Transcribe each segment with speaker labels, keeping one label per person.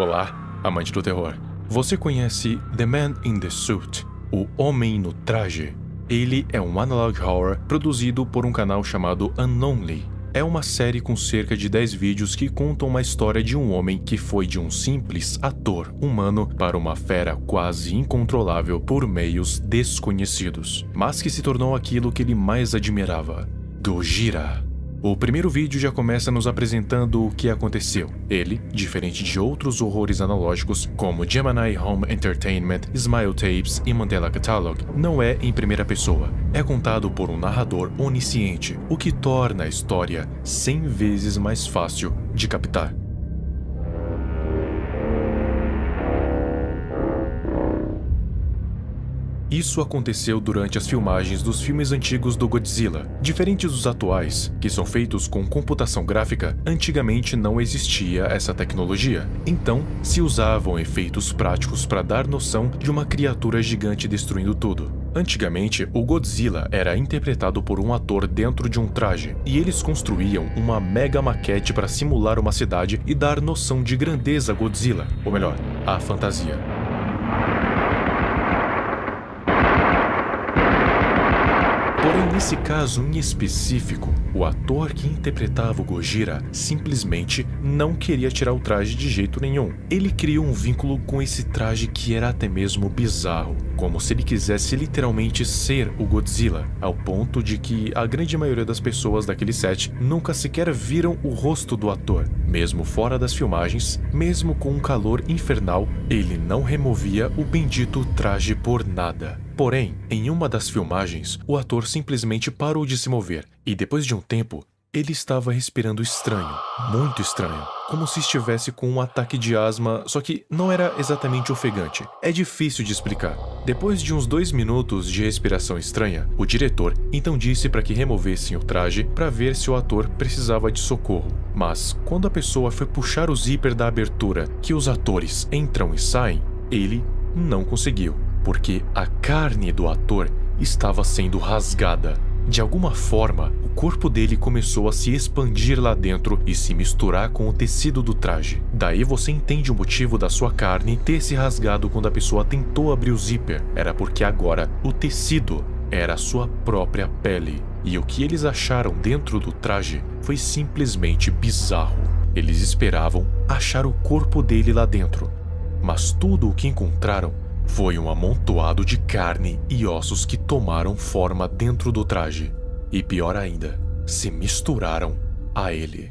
Speaker 1: Olá, amante do terror. Você conhece The Man in the Suit, o Homem no Traje? Ele é um analog horror produzido por um canal chamado Unknownly. É uma série com cerca de 10 vídeos que contam uma história de um homem que foi de um simples ator humano para uma fera quase incontrolável por meios desconhecidos, mas que se tornou aquilo que ele mais admirava: Gojira. O primeiro vídeo já começa nos apresentando o que aconteceu. Ele, diferente de outros horrores analógicos, como Gemini Home Entertainment, Smile Tapes e Mandela Catalog, não é em primeira pessoa. É contado por um narrador onisciente, o que torna a história 100 vezes mais fácil de captar. Isso aconteceu durante as filmagens dos filmes antigos do Godzilla. Diferentes dos atuais, que são feitos com computação gráfica, antigamente não existia essa tecnologia. Então, se usavam efeitos práticos para dar noção de uma criatura gigante destruindo tudo. Antigamente, o Godzilla era interpretado por um ator dentro de um traje, e eles construíam uma mega maquete para simular uma cidade e dar noção de grandeza a Godzilla, ou melhor, a fantasia. Porém, nesse caso em específico, o ator que interpretava o Gojira simplesmente não queria tirar o traje de jeito nenhum. Ele criou um vínculo com esse traje que era até mesmo bizarro, como se ele quisesse literalmente ser o Godzilla, ao ponto de que a grande maioria das pessoas daquele set nunca sequer viram o rosto do ator. Mesmo fora das filmagens, mesmo com um calor infernal, ele não removia o bendito traje por nada. Porém, em uma das filmagens, o ator simplesmente parou de se mover, e depois de um tempo, ele estava respirando estranho, muito estranho, como se estivesse com um ataque de asma, só que não era exatamente ofegante. É difícil de explicar. Depois de uns 2 minutos de respiração estranha, o diretor então disse para que removessem o traje para ver se o ator precisava de socorro. Mas, quando a pessoa foi puxar o zíper da abertura, que os atores entram e saem, ele não conseguiu, porque a carne do ator estava sendo rasgada. De alguma forma, o corpo dele começou a se expandir lá dentro e se misturar com o tecido do traje. Daí você entende o motivo da sua carne ter se rasgado quando a pessoa tentou abrir o zíper. Era porque agora o tecido era a sua própria pele. E o que eles acharam dentro do traje foi simplesmente bizarro. Eles esperavam achar o corpo dele lá dentro, mas tudo o que encontraram foi um amontoado de carne e ossos que tomaram forma dentro do traje. E pior ainda, se misturaram a ele.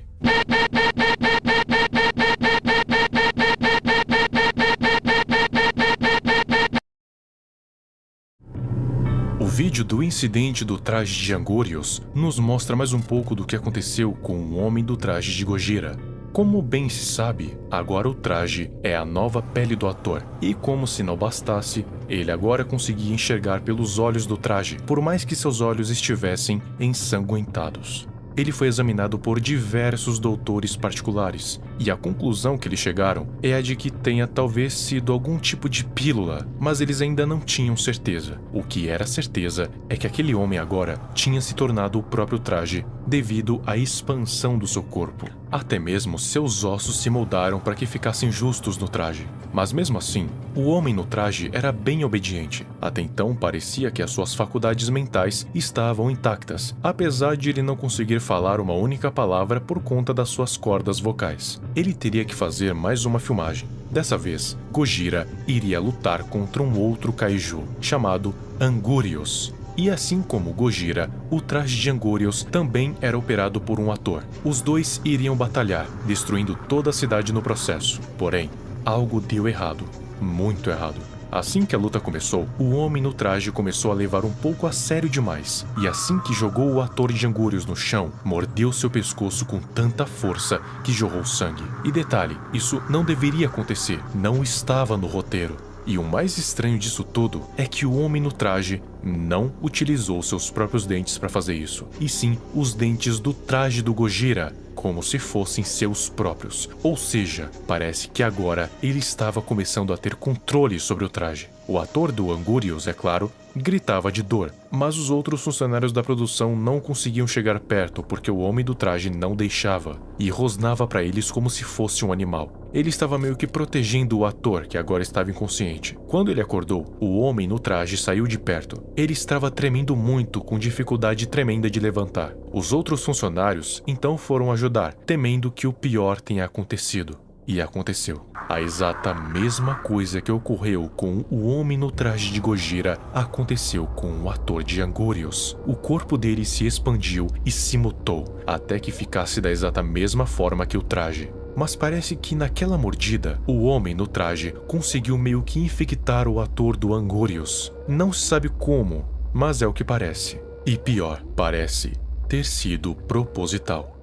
Speaker 1: O vídeo do incidente do traje de Angorios nos mostra mais um pouco do que aconteceu com o homem do traje de Gojira. Como bem se sabe, agora o traje é a nova pele do ator, e como se não bastasse, ele agora conseguia enxergar pelos olhos do traje, por mais que seus olhos estivessem ensanguentados. Ele foi examinado por diversos doutores particulares, e a conclusão que eles chegaram é a de que tenha talvez sido algum tipo de pílula, mas eles ainda não tinham certeza. O que era certeza é que aquele homem agora tinha se tornado o próprio traje devido à expansão do seu corpo. Até mesmo seus ossos se moldaram para que ficassem justos no traje. Mas mesmo assim, o homem no traje era bem obediente. Até então parecia que as suas faculdades mentais estavam intactas, apesar de ele não conseguir falar uma única palavra por conta das suas cordas vocais. Ele teria que fazer mais uma filmagem. Dessa vez, Gojira iria lutar contra um outro kaiju, chamado Angurios. E assim como Gojira, o traje de Angorios também era operado por um ator. Os dois iriam batalhar, destruindo toda a cidade no processo. Porém, algo deu errado, muito errado. Assim que a luta começou, o homem no traje começou a levar um pouco a sério demais. E assim que jogou o ator de Angorios no chão, mordeu seu pescoço com tanta força que jorrou sangue. E detalhe, isso não deveria acontecer, não estava no roteiro. E o mais estranho disso tudo é que o homem no traje não utilizou seus próprios dentes para fazer isso, e sim os dentes do traje do Gojira, como se fossem seus próprios. Ou seja, parece que agora ele estava começando a ter controle sobre o traje. O ator do Angurios, é claro, Gritava de dor, mas os outros funcionários da produção não conseguiam chegar perto porque o homem do traje não deixava, e rosnava para eles como se fosse um animal. Ele estava meio que protegendo o ator, que agora estava inconsciente. Quando ele acordou, o homem no traje saiu de perto. Ele estava tremendo muito, com dificuldade tremenda de levantar. Os outros funcionários então foram ajudar, temendo que o pior tenha acontecido. E aconteceu. A exata mesma coisa que ocorreu com o homem no traje de Gojira aconteceu com o ator de Angorios. O corpo dele se expandiu e se mutou, até que ficasse da exata mesma forma que o traje. Mas parece que naquela mordida, o homem no traje conseguiu meio que infectar o ator do Angorios. Não se sabe como, mas é o que parece. E pior, parece ter sido proposital.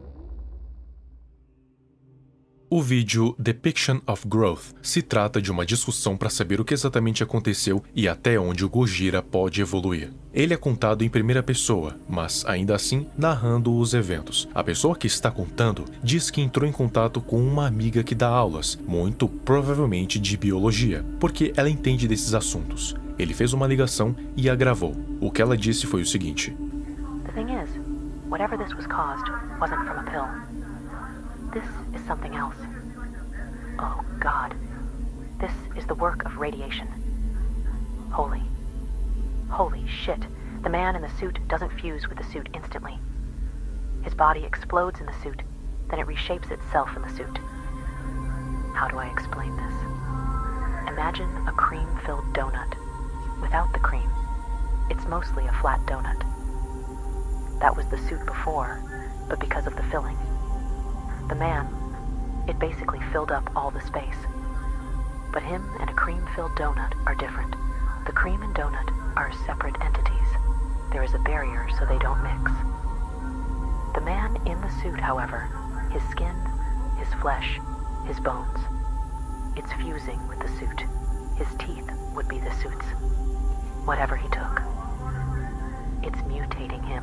Speaker 1: O vídeo Depiction of Growth se trata de uma discussão para saber o que exatamente aconteceu e até onde o Gojira pode evoluir. Ele é contado em primeira pessoa, mas ainda assim narrando os eventos. A pessoa que está contando diz que entrou em contato com uma amiga que dá aulas, muito provavelmente de biologia, porque ela entende desses assuntos. Ele fez uma ligação e a gravou. O que ela disse foi o seguinte:
Speaker 2: The thing is, whatever this was caused wasn't from a pill. This is something else. Oh, God. This is the work of radiation. Holy shit. The man in the suit doesn't fuse with the suit instantly. His body explodes in the suit, then it reshapes itself in the suit. How do I explain this? Imagine a cream-filled donut. Without the cream, it's mostly a flat donut. That was the suit before, but because of the filling. The man, it basically filled up all the space. But him and a cream-filled donut are different. The cream and donut are separate entities. There is a barrier so they don't mix. The man in the suit, however, his skin, his flesh, his bones, it's fusing with the suit. His teeth would be the suit's. Whatever he took. It's mutating him.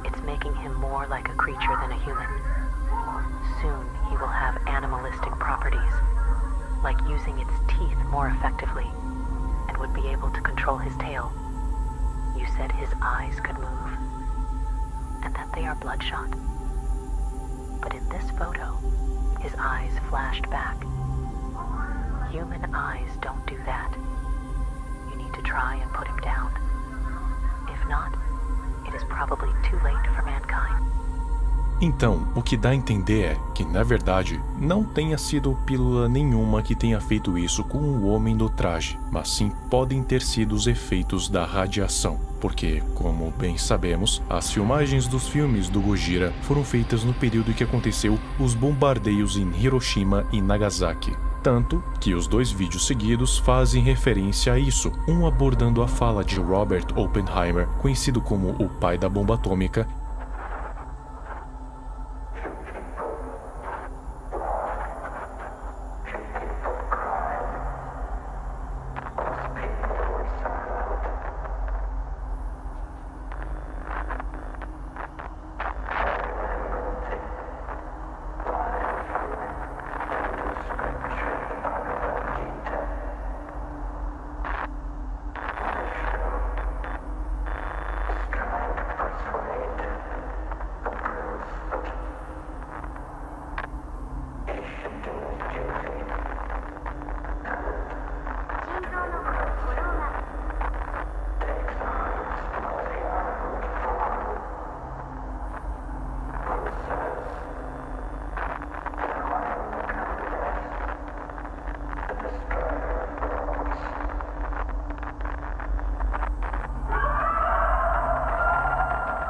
Speaker 2: It's making him more like a creature than a human. Soon he will have animalistic properties, like using its teeth more effectively, and would be able to control his tail. You said his eyes could move, and that they are bloodshot. But in this photo, his eyes flashed back. Human eyes don't do that. You need to try and put him down. If not, it is probably too late for mankind.
Speaker 1: Então, o que dá a entender é que, na verdade, não tenha sido pílula nenhuma que tenha feito isso com o homem do traje, mas sim podem ter sido os efeitos da radiação, porque, como bem sabemos, as filmagens dos filmes do Gojira foram feitas no período em que aconteceu os bombardeios em Hiroshima e Nagasaki. Tanto que os dois vídeos seguidos fazem referência a isso, um abordando a fala de Robert Oppenheimer, conhecido como o pai da bomba atômica,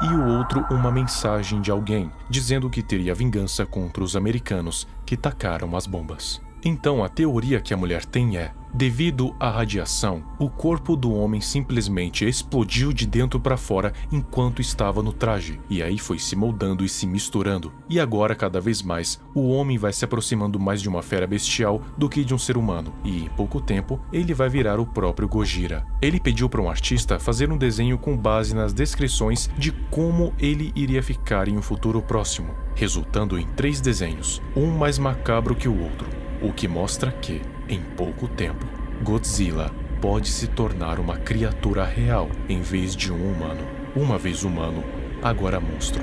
Speaker 1: e o outro uma mensagem de alguém, dizendo que teria vingança contra os americanos que tacaram as bombas. Então a teoria que a mulher tem é: devido à radiação, o corpo do homem simplesmente explodiu de dentro para fora enquanto estava no traje, e aí foi se moldando e se misturando. E agora, cada vez mais, o homem vai se aproximando mais de uma fera bestial do que de um ser humano, e em pouco tempo, ele vai virar o próprio Gojira. Ele pediu para um artista fazer um desenho com base nas descrições de como ele iria ficar em um futuro próximo, resultando em 3 desenhos, um mais macabro que o outro. O que mostra que, em pouco tempo, Godzilla pode se tornar uma criatura real em vez de um humano. Uma vez humano, agora monstro.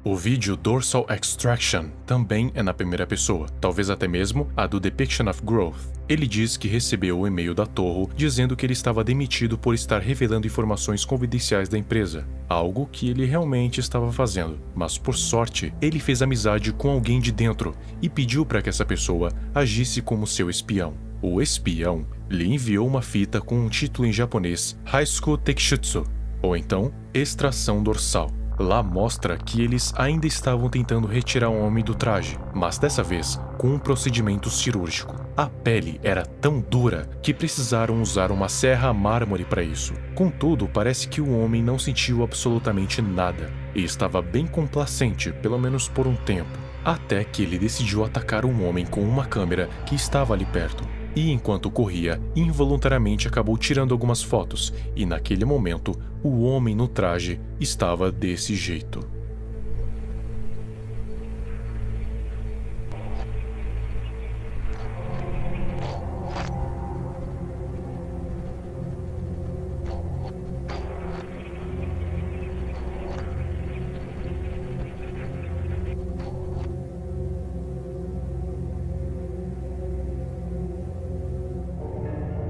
Speaker 1: O vídeo Dorsal Extraction também é na primeira pessoa, talvez até mesmo a do Depiction of Growth. Ele diz que recebeu o e-mail da Toho dizendo que ele estava demitido por estar revelando informações confidenciais da empresa, algo que ele realmente estava fazendo. Mas por sorte, ele fez amizade com alguém de dentro e pediu para que essa pessoa agisse como seu espião. O espião lhe enviou uma fita com um título em japonês Haisku Tekshutsu, ou então Extração Dorsal. Lá mostra que eles ainda estavam tentando retirar o homem do traje, mas dessa vez com um procedimento cirúrgico. A pele era tão dura que precisaram usar uma serra a mármore para isso. Contudo, parece que o homem não sentiu absolutamente nada e estava bem complacente, pelo menos por um tempo, até que ele decidiu atacar um homem com uma câmera que estava ali perto. E enquanto corria, involuntariamente acabou tirando algumas fotos, e naquele momento, o homem no traje estava desse jeito.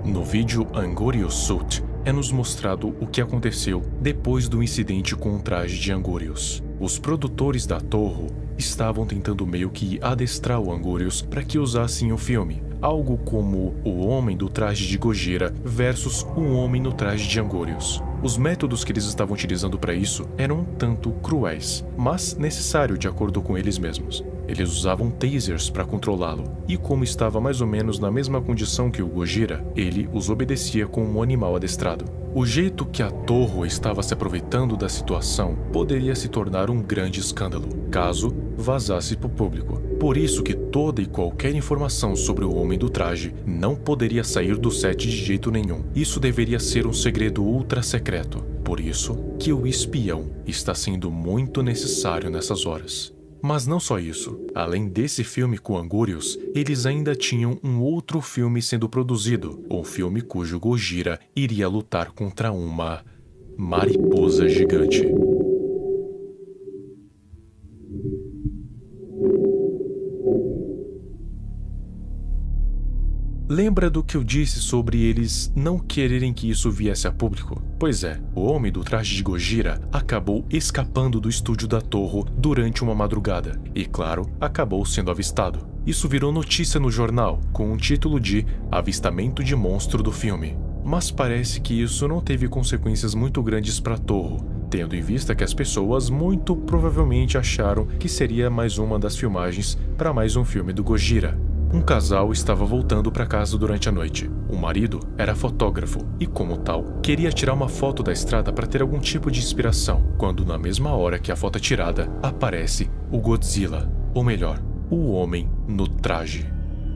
Speaker 1: No vídeo Angorius Suit, é nos mostrado o que aconteceu depois do incidente com o traje de Angorius. Os produtores da Toho estavam tentando meio que adestrar o Angorius para que usassem o filme, algo como o homem do traje de Gojira versus o homem no traje de Angorius. Os métodos que eles estavam utilizando para isso eram um tanto cruéis, mas necessário de acordo com eles mesmos. Eles usavam tasers para controlá-lo, e como estava mais ou menos na mesma condição que o Gojira, ele os obedecia como um animal adestrado. O jeito que a Toho estava se aproveitando da situação poderia se tornar um grande escândalo, caso vazasse para o público. Por isso que toda e qualquer informação sobre o homem do traje não poderia sair do set de jeito nenhum. Isso deveria ser um segredo ultra secreto. Por isso que o espião está sendo muito necessário nessas horas. Mas não só isso. Além desse filme com Angorius, eles ainda tinham um outro filme sendo produzido, um filme cujo Gojira iria lutar contra uma mariposa gigante. Lembra do que eu disse sobre eles não quererem que isso viesse a público? Pois é, o homem do traje de Gojira acabou escapando do estúdio da Toho durante uma madrugada e, claro, acabou sendo avistado. Isso virou notícia no jornal, com o título de Avistamento de Monstro do filme. Mas parece que isso não teve consequências muito grandes para Toho, tendo em vista que as pessoas muito provavelmente acharam que seria mais uma das filmagens para mais um filme do Gojira. Um casal estava voltando para casa durante a noite. O marido era fotógrafo e, como tal, queria tirar uma foto da estrada para ter algum tipo de inspiração, quando na mesma hora que a foto é tirada, aparece o Godzilla, ou melhor, o homem no traje.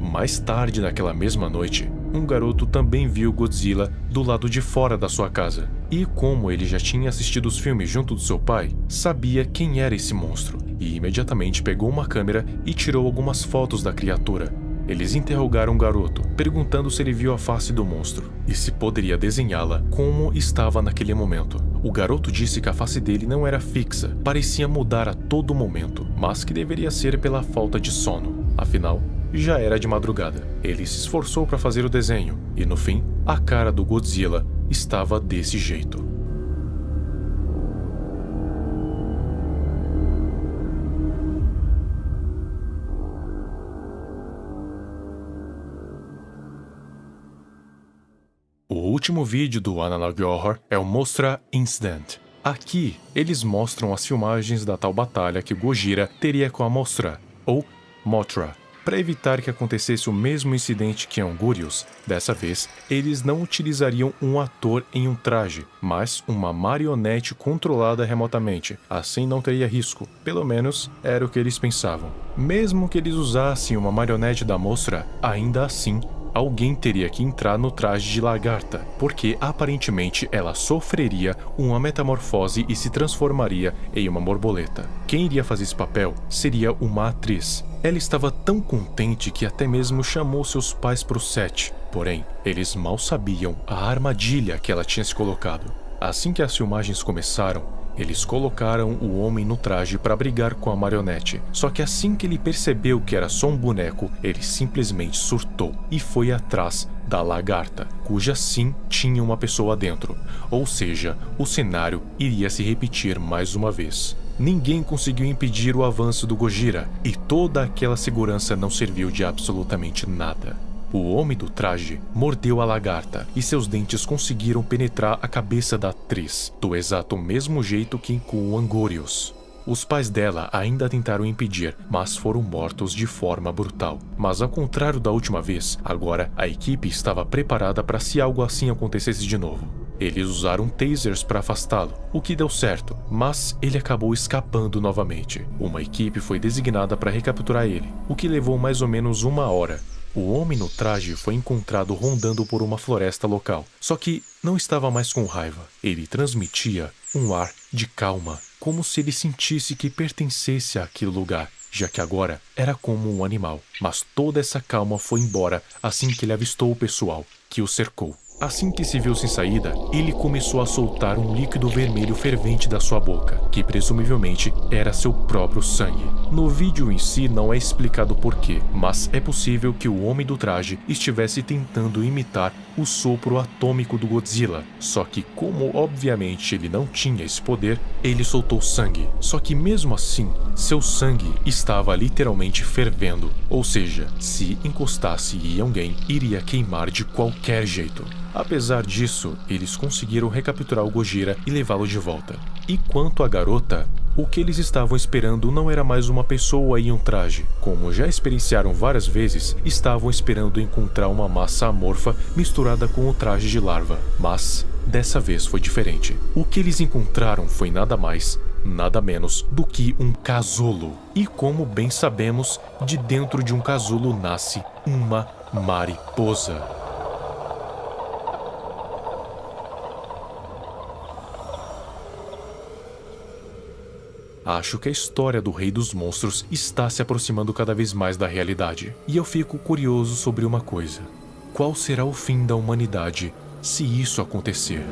Speaker 1: Mais tarde naquela mesma noite, um garoto também viu Godzilla do lado de fora da sua casa. E como ele já tinha assistido os filmes junto do seu pai, sabia quem era esse monstro, e imediatamente pegou uma câmera e tirou algumas fotos da criatura. Eles interrogaram o garoto, perguntando se ele viu a face do monstro e se poderia desenhá-la como estava naquele momento. O garoto disse que a face dele não era fixa, parecia mudar a todo momento, mas que deveria ser pela falta de sono. Afinal, já era de madrugada. Ele se esforçou para fazer o desenho e, no fim, a cara do Godzilla estava desse jeito. O último vídeo do Analog Horror é o Mothra Incident. Aqui, eles mostram as filmagens da tal batalha que Gojira teria com a Mothra, ou Mothra. Para evitar que acontecesse o mesmo incidente que Angorius, dessa vez, eles não utilizariam um ator em um traje, mas uma marionete controlada remotamente. Assim não teria risco, pelo menos era o que eles pensavam. Mesmo que eles usassem uma marionete da Mothra, ainda assim, alguém teria que entrar no traje de lagarta, porque aparentemente ela sofreria uma metamorfose e se transformaria em uma borboleta. Quem iria fazer esse papel seria uma atriz. Ela estava tão contente que até mesmo chamou seus pais para o set, porém, eles mal sabiam a armadilha que ela tinha se colocado. Assim que as filmagens começaram, eles colocaram o homem no traje para brigar com a marionete. Só que assim que ele percebeu que era só um boneco, ele simplesmente surtou e foi atrás da lagarta, cuja sim tinha uma pessoa dentro. Ou seja, o cenário iria se repetir mais uma vez. Ninguém conseguiu impedir o avanço do Gojira e toda aquela segurança não serviu de absolutamente nada. O homem do traje mordeu a lagarta e seus dentes conseguiram penetrar a cabeça da atriz, do exato mesmo jeito que com o Angorius. Os pais dela ainda tentaram impedir, mas foram mortos de forma brutal. Mas ao contrário da última vez, agora a equipe estava preparada para se algo assim acontecesse de novo. Eles usaram tasers para afastá-lo, o que deu certo, mas ele acabou escapando novamente. Uma equipe foi designada para recapturar ele, o que levou mais ou menos 1 hora. O homem no traje foi encontrado rondando por uma floresta local, só que não estava mais com raiva. Ele transmitia um ar de calma, como se ele sentisse que pertencesse àquele lugar, já que agora era como um animal. Mas toda essa calma foi embora assim que ele avistou o pessoal, que o cercou. Assim que se viu sem saída, ele começou a soltar um líquido vermelho fervente da sua boca, que presumivelmente era seu próprio sangue. No vídeo em si não é explicado porquê, mas é possível que o homem do traje estivesse tentando imitar o sopro atômico do Godzilla. Só que como obviamente ele não tinha esse poder, ele soltou sangue. Só que mesmo assim, seu sangue estava literalmente fervendo. Ou seja, se encostasse em alguém, iria queimar de qualquer jeito. Apesar disso, eles conseguiram recapturar o Gojira e levá-lo de volta. E quanto à garota, o que eles estavam esperando não era mais uma pessoa em um traje. Como já experienciaram várias vezes, estavam esperando encontrar uma massa amorfa misturada com o traje de larva. Mas dessa vez foi diferente. O que eles encontraram foi nada mais, nada menos do que um casulo. E como bem sabemos, de dentro de um casulo nasce uma mariposa. Acho que a história do Rei dos Monstros está se aproximando cada vez mais da realidade. E eu fico curioso sobre uma coisa. Qual será o fim da humanidade se isso acontecer?